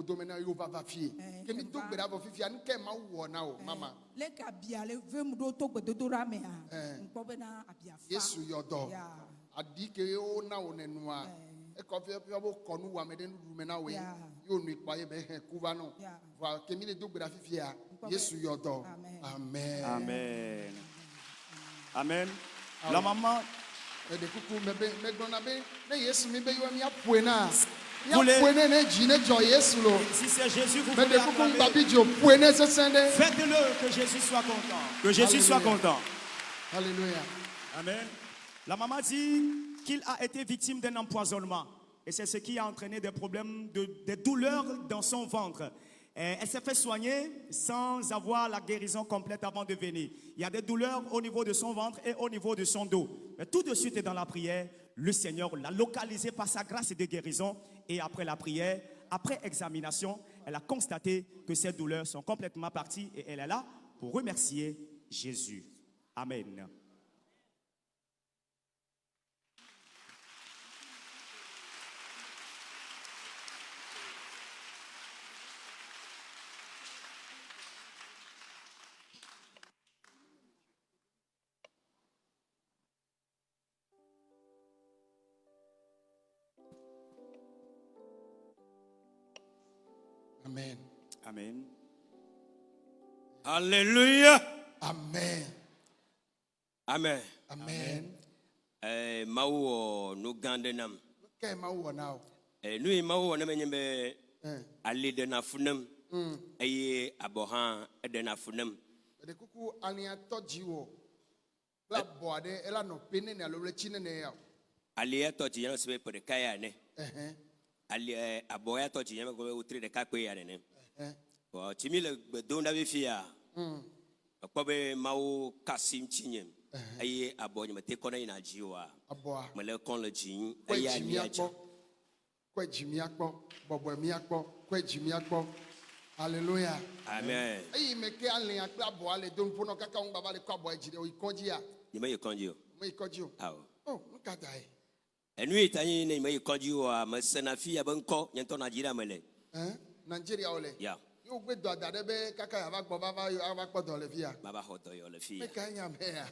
podomena yo va fie. Que mi donc bera fifia nke ma wo na o mama. Le kabia le ve mu do to gbedodora me a. Nko be na abia fa. Yesu yodo. Adi ke o na o nenua. E ko fe bo konu wa me den du me na we. Yo nu ipa ye be kuva no. Wa ke mi le donc bera fifia. Yesu yodo. Amen. Amen. Amen. La maman de coucou me donna be ne Yesu mi be yo mi apoe na. Si c'est Jésus, vous voulez acclamer. Faites-le, que Jésus soit content. Que Jésus soit content. Alléluia. Amen. La maman dit qu'il a été victime d'un empoisonnement. Et c'est ce qui a entraîné des problèmes, des douleurs dans son ventre. Elle s'est fait soigner sans avoir la guérison complète avant de venir. Il y a des douleurs au niveau de son ventre et au niveau de son dos. Mais tout de suite dans la prière, le Seigneur l'a localisé par sa grâce de guérison. Et après la prière, après examination, elle a constaté que ces douleurs sont complètement parties et elle est là pour remercier Jésus. Amen. Amen. Amen. Alléluia. Amen. Amen. Amen. Mawo no gandenam. Okay, mawo now. Nu mawo na menyembe ali de na funam. Eye abohan de na funam. De kuku ania tojiwo. La boade ela no pene na lo chine ne ya. Ali toji na sebe por kaya ne. Ali aboya toji na go utri de kakwe ya ne. Wa timi le gbedon da be fia. Akwabe mawo kasim chinyem. Aye abonye mate kona ina jiwa. Aboa. Mele kon le jin. Aye amiacho. Kwa jimi akpo. Bobo mi akpo. Kwa jimi akpo. Hallelujah. Amen. Aye meke alen akpo aboa le don pono kaka un baba le kwa boa jide o ikonji ya. Ni me ikonji o. Me ikonji o. Awo. Oh, nkata e. Enu itani ni me ikonji o a masenafi abanko nyento Nigeria mele. Nigeria ole. Yeah. You go do that be kaka ya va baba ya va do le via. Baba hoto yo le fi. Me kan ya me ya.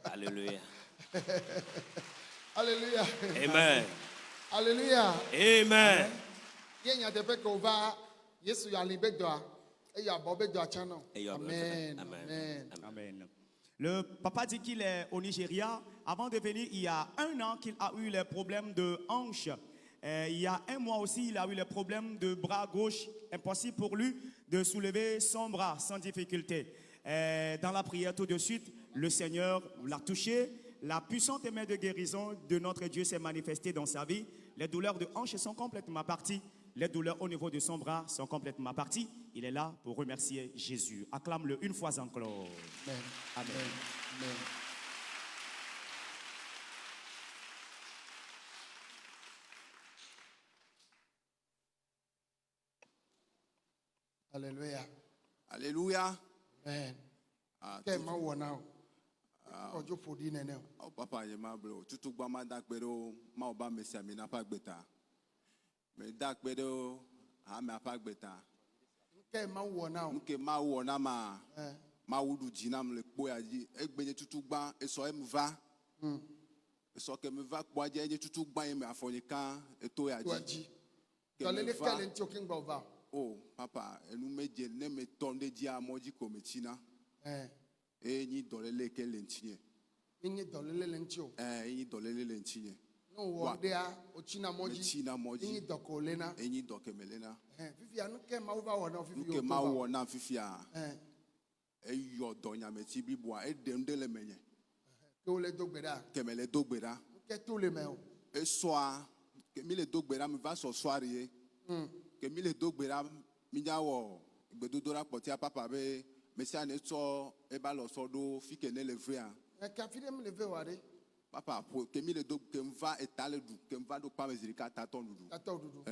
Hallelujah. Hallelujah. Amen. Hallelujah. Amen. Yenya de pe ko va Yesu ya libe do a e ya bo be do a channel. Amen. Amen. Amen. Le papa dit qu'il est au Nigeria. Avant de venir, il y a 1 an qu'il a eu les problèmes de hanche. Il y a 1 mois aussi, il a eu les problèmes de bras gauche. Impossible pour lui de soulever son bras sans difficulté. Dans la prière tout de suite, le Seigneur l'a touché. La puissante main de guérison de notre Dieu s'est manifestée dans sa vie. Les douleurs de hanche sont complètement parties. Les douleurs au niveau de son bras sont complètement parties. Il est là pour remercier Jésus. Acclame-le une fois encore. Amen. Amen. Amen. Alléluia. Alléluia. Amen. Quel ma wona o ojo fodi nene o papa ye ma bro tutu gba ma da pero ma oba mesia mi na pa gbeta me da pero ha me pa gbeta quel ma wona o nke ma wona ma wudu jinam le po ya ji egbenye tutu gba eso em va eso ke me va po je je tutu gba em afonikan eto ya ji to le kele nti o king gba oh papa enu meje ne me tonde ji amoji kometina enyi dolele ke lentinye enyi dolele lentio enyi dolele lentinye no wo de a ochina moji enyi dokolena enyi dokemelena fifi anu ke ma over wona fifi ke ma wona fifi a eyo donya meti bibua edendele menye ke o le dogbera kemele dogbera ke to le me o esoa ke mi le dogbera mi va so soarie ke mi le dogbera mi jawo igbedodora potia papa be Messia ne so eba lo sodo fike ne leve a. Ka fi dem leve ware. Papa po ke mi le do ke mva etale du ke mva do pa mezirika taton dudu. Taton dudu.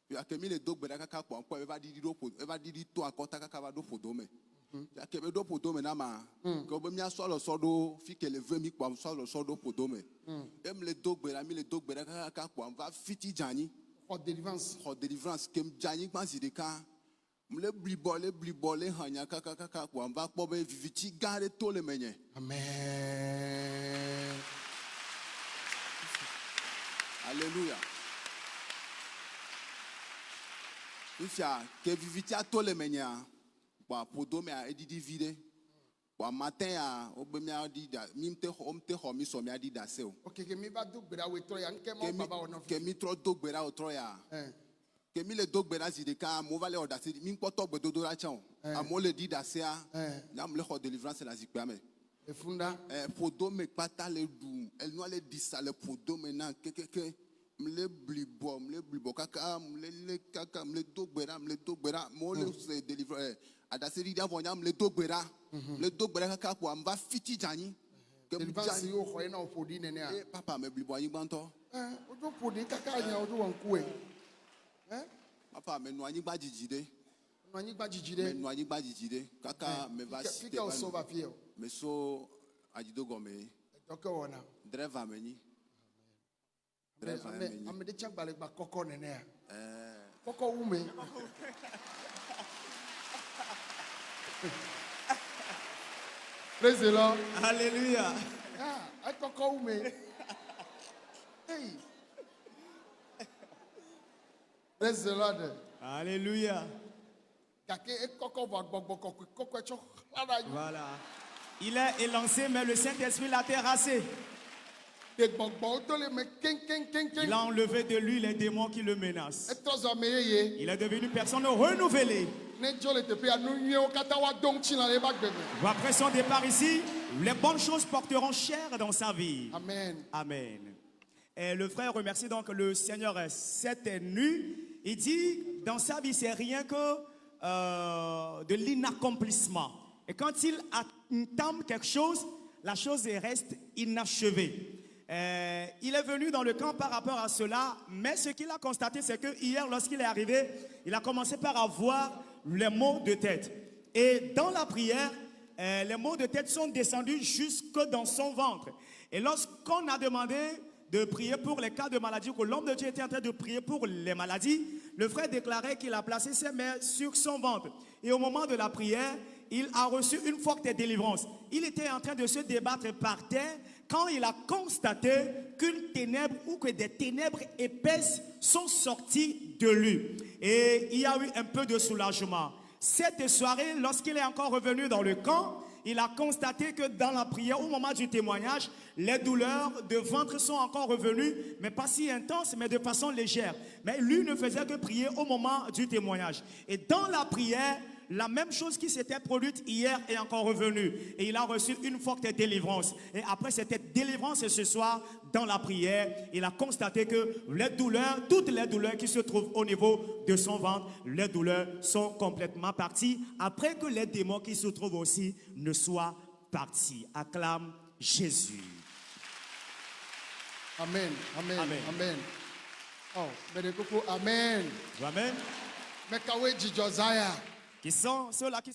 Ya ke mi le do gbera kaka po anpo eva didi do po eva didi to akota kaka va do podome. Ya ke be do podome na ma. Ke obo mi aso lo sodo fike leve mi po so lo sodo podome. Em le do gbera mi le do gbera kaka po anva fiti jani. Xɔ délivrance. xɔ délivrance ke dze anyigba zi ɖeka mle blibɔ le hanya kakakaka kpoa va kpɔ be viviti gã aɖe to le menye. Amen. Alléluia. Ifia ke vivitia to le menya kpoa podomea edidi vi ɖe kpoa matin a wobe miaɖi da mte xɔ mi sɔ miaɖi da se o. Ok, ke mi va do gbe ɖa wetrɔ ya nke ma baba wɔ nɔfi. Ke mi trɔ do gbe ɖa wotrɔ ya. Ke mi le do gbe ɖa zi ɖeka amewo va le wɔ dase mi kpɔtɔ gbedodo ɖa tsɛ o. Amewo le ɖi dasea na me le xɔ délivrance le azikpia me. Efunda. Podome kpata le ɖu enua le ɖi sa le podome na kekeke. Mle blibɔ kaka mle kaka mle do gbe ɖa mo le se délivrer adase ɖi avɔ nya mle do gbe ɖa kaka kpoa mva fiti dzanyi Délivrance yo xɔ yena ƒoɖi nenea. papa me blibɔ anyigba ŋutɔ Wodo ƒoɖi kaka nya wodo wɔ ŋkue. papa me nɔ anyigba dzidzi ɖe Nɔ anyigba dzidzi me ɖe. nɔ anyigba dzidzi ɖe kaka me va si Fika wo so va fi o. me so adzidogɔme Dɔke wɔna. driver me nyi Ame ɖe tsɛ gbalẽgba kɔkɔ nenea. Kɔkɔ wu me. Praise the Lord. Alléluia. Ekɔkɔ wu me. Hey. Praise the Lord. Alléluia. Gake ekɔkɔ vɔ agbɔgbɔ kɔkɔe tsɔ xlã ɖe anyi. Voilà. Il est élancé, mais le Saint-Esprit l'a terrassé. Des gbɔgbɔwo to le me keŋkeŋkeŋkeŋ. Il a enlevé de lui les démons qui le menacent. Etrɔ zɔ ame yeye. Il est devenu une personne renouvelée. Ne dzo le teƒea nu nyuiewo katã woado ŋuti na le eba gbe me. Après son départ ici, les bonnes choses porteront chair dans sa vie. Amen. Amen. Et le frère remercie donc le Seigneur cette nuit. Il dit, dans sa vie, c'est rien que de l'inaccomplissement. Et quand il entame quelque chose, la chose reste inachevée. Il est venu dans le camp par rapport à cela, mais ce qu'il a constaté, c'est que hier, lorsqu'il est arrivé, il a commencé par avoir les maux de tête. Et dans la prière, les maux de tête sont descendus jusque dans son ventre. Et lorsqu'on a demandé de prier pour les cas de maladie, que l'homme de Dieu était en train de prier pour les maladies, le frère déclarait qu'il a placé ses mains sur son ventre. Et au moment de la prière, il a reçu une forte délivrance. Il était en train de se débattre par terre quand il a constaté qu'une ténèbre ou que des ténèbres épaisses sont sorties de lui. Et il y a eu un peu de soulagement. Cette soirée, lorsqu'il est encore revenu dans le camp, il a constaté que dans la prière, au moment du témoignage, les douleurs de ventre sont encore revenues, mais pas si intenses, mais de façon légère. Mais lui ne faisait que prier au moment du témoignage. Et dans la prière, la même chose qui s'était produite hier est encore revenue. Et il a reçu une forte délivrance. Et après cette délivrance ce soir, dans la prière, il a constaté que les douleurs, toutes les douleurs qui se trouvent au niveau de son ventre, les douleurs sont complètement parties. Après que les démons qui se trouvent aussi ne soient partis. Acclame Jésus. Amen. Amen. Amen. Amen. Oh, mais de coco, amen. Amen. Mais kawe dzidzɔ Zaya. Qui sont ceux-là qui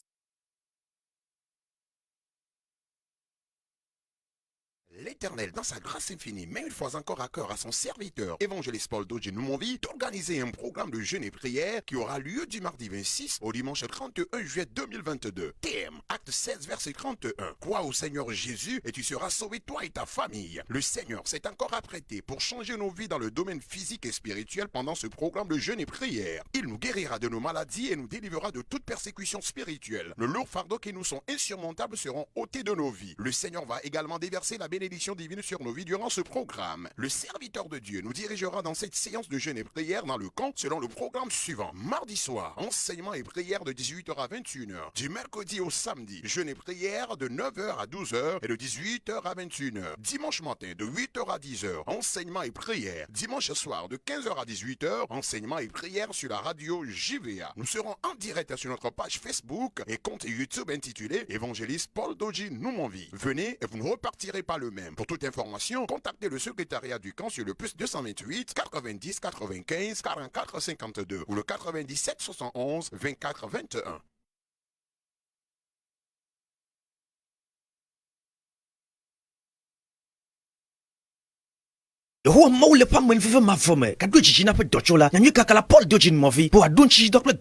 L'Éternel, dans sa grâce infinie, met une fois encore à cœur à son serviteur, évangéliste Paul Dodge Noumonvi, d'organiser un programme de jeûne et prière qui aura lieu du mardi 26 au dimanche 31 juillet 2022. Thème, acte 16, verset 31. Crois au Seigneur Jésus et tu seras sauvé, toi et ta famille. Le Seigneur s'est encore apprêté pour changer nos vies dans le domaine physique et spirituel pendant ce programme de jeûne et prière. Il nous guérira de nos maladies et nous délivrera de toute persécution spirituelle. Le lourd fardeau qui nous sont insurmontables seront ôtés de nos vies. Le Seigneur va également déverser la bénédiction divine sur nos vies durant ce programme. Le serviteur de Dieu nous dirigera dans cette séance de jeûne et prière dans le camp selon le programme suivant. Mardi soir, enseignement et prière de 18h à 21h. Du mercredi au samedi, jeûne et prière de 9h à 12h et de 18h à 21h. Dimanche matin de 8h à 10h, enseignement et prière. Dimanche soir de 15h à 18h, enseignement et prière sur la radio JVA. Nous serons en direct sur notre page Facebook et compte YouTube intitulé Évangéliste Paul Dodge Noumonvi. Venez et vous ne repartirez pas le même. Pour toute information, contactez le secrétariat du camp sur le plus 228 90 95 44 52 ou le 97 71 24 21. Yehowa ma wo le pa men fefe ma fo me. Ka do chichi na pe dochola. Nyanyi kakala Paul dojin movi. Po adon chichi dok le